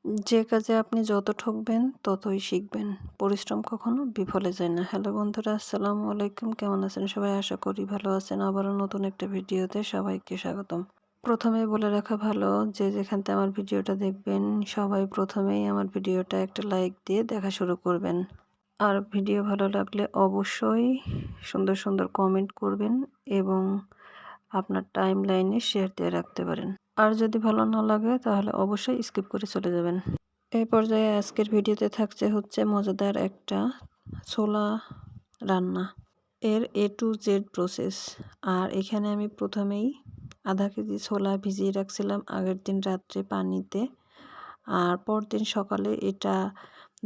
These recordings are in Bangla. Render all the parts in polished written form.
যে কাজে আপনি যত ঠকবেন ততই শিখবেন। পরিশ্রম কখনো বিফলে যায় না। হ্যালো বন্ধুরা, আসসালামু আলাইকুম। কেমন আছেন সবাই? আশা করি ভালো আছেন। আবারও নতুন একটা ভিডিওতে সবাইকে স্বাগতম। প্রথমে বলে রাখা ভালো, যে যেখান থেকে আমার ভিডিওটা দেখবেন সবাই প্রথমেই আমার ভিডিওটা একটা লাইক দিয়ে দেখা শুরু করবেন। আর ভিডিও ভালো লাগলে অবশ্যই সুন্দর সুন্দর কমেন্ট করবেন এবং আপনার টাইম লাইনে শেয়ার দিয়ে রাখতে পারেন। আর যদি ভালো না লাগে তাহলে অবশ্যই স্কিপ করে চলে যাবেন। এই পর্যায়ে আজকের ভিডিওতে থাকছে হচ্ছে মজাদার একটা ছোলা রান্না, এর A to Z প্রসেস। আর এখানে আমি প্রথমেই আধা কেজি ছোলা ভিজিয়ে রাখছিলাম আগের দিন রাত্রে পানিতে, আর পরদিন সকালে এটা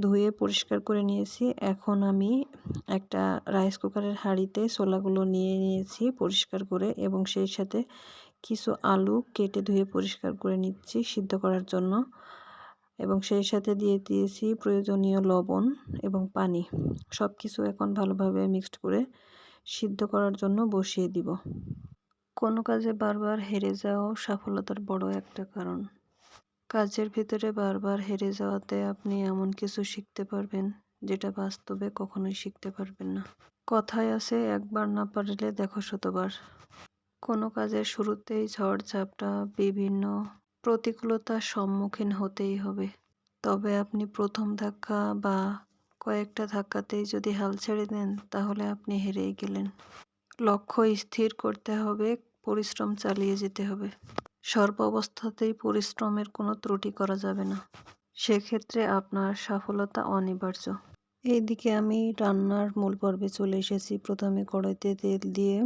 ধুয়ে পরিষ্কার করে নিয়েছি। এখন আমি একটা রাইস কুকারের হাঁড়িতে ছোলাগুলো নিয়ে নিয়েছি পরিষ্কার করে, এবং সেই সাথে কিছু আলু কেটে ধুয়ে পরিষ্কার করে নিচ্ছি সিদ্ধ করার জন্য, এবং সেই সাথে দিয়ে দিয়েছি প্রয়োজনীয় লবণ এবং পানি। সব কিছু এখন ভালোভাবে মিক্সড করে সিদ্ধ করার জন্য বসিয়ে দিব। কোনো কাজে বারবার হেরে যাওয়াও সফলতার বড় একটা কারণ। কাজের ভিতরে বারবার হেরে যাওয়াতে আপনি এমন কিছু শিখতে পারবেন যেটা বাস্তবে কখনোই শিখতে পারবেন না। কথায় আছে, একবার না পারলে দেখো শতবার। কোনো কাজের শুরুতেই ঝড়-ঝাপটা, বিভিন্ন প্রতিকূলতার সম্মুখীন হতেই হবে। তবে আপনি প্রথম ধাক্কা বা কয়েকটা ধাক্কাতেই যদি হাল ছেড়ে দেন তাহলে আপনি হেরেই গেলেন। লক্ষ্য স্থির করতে হবে, পরিশ্রম চালিয়ে যেতে হবে। সর্বাবস্থাতেই পরিশ্রমের কোনো ত্রুটি করা যাবে না, সেক্ষেত্রে আপনার সফলতা অনিবার্য। এইদিকে আমি রান্নার মূল পর্বে চলে এসেছি। প্রথমে কড়াইতে তেল দিয়ে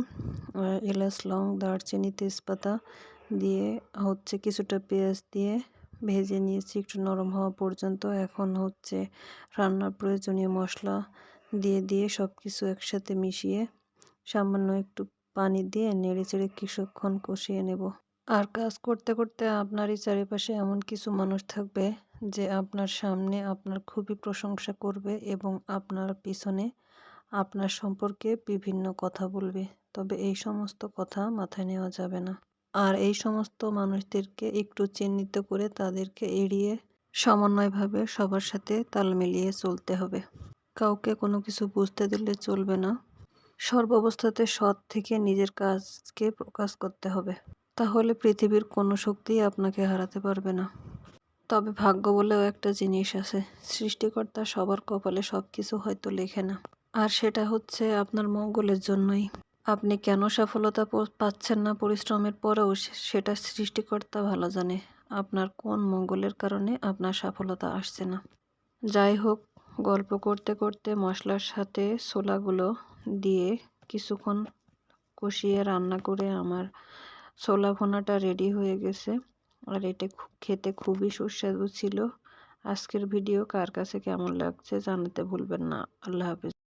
এলাচ, লং, দারচিনি, তেজপাতা দিয়ে হচ্ছে কিছুটা পেঁয়াজ দিয়ে ভেজে নিয়েছি একটু নরম হওয়া পর্যন্ত। এখন হচ্ছে রান্নার প্রয়োজনীয় মশলা দিয়ে সব কিছু একসাথে মিশিয়ে সামান্য একটু পানি দিয়ে নেড়েচেড়ে কিছুক্ষণ কষিয়ে নেব। আর কাজ করতে করতে আপনারই চারিপাশে এমন কিছু মানুষ থাকবে যে আপনার সামনে আপনার খুবই প্রশংসা করবে এবং আপনার পিছনে আপনার সম্পর্কে বিভিন্ন কথা বলবে। তবে এই সমস্ত কথা মাথায় নেওয়া যাবে না। আর এই সমস্ত মানুষদেরকে একটু চিহ্নিত করে তাদেরকে এড়িয়ে সমন্বয়ভাবে সবার সাথে তাল মিলিয়ে চলতে হবে। কাউকে কোনো কিছু বুঝতে দিলে চলবে না। সর্বাবস্থাতে সৎ থেকে নিজের কাজকে প্রকাশ করতে হবে। তাহলে পৃথিবীর কোনো শক্তিই আপনাকে হারাতে পারবে না। তবে ভাগ্য বলেও একটা জিনিস আছে। সৃষ্টিকর্তা সবার কপালে সব কিছু হয়তো লেখে না, আর সেটা হচ্ছে আপনার মঙ্গলের জন্যই। আপনি কেন সফলতা পাচ্ছেন না পরিশ্রমের পরেও, সেটা সৃষ্টিকর্তা ভালো জানে আপনার কোন মঙ্গলের কারণে আপনার সফলতা আসছে না। যাই হোক, গল্প করতে করতে মশলার সাথে ছোলাগুলো দিয়ে কিছুক্ষণ কষিয়ে রান্না করে আমার ছোলা ভুনাটা রেডি হয়ে গেছে। আর এটা খেতে খুবই সুস্বাদু ছিল। আজকের ভিডিও কার কাছে কেমন লাগছে জানাতে ভুলবেন না। আল্লাহ হাফেজ।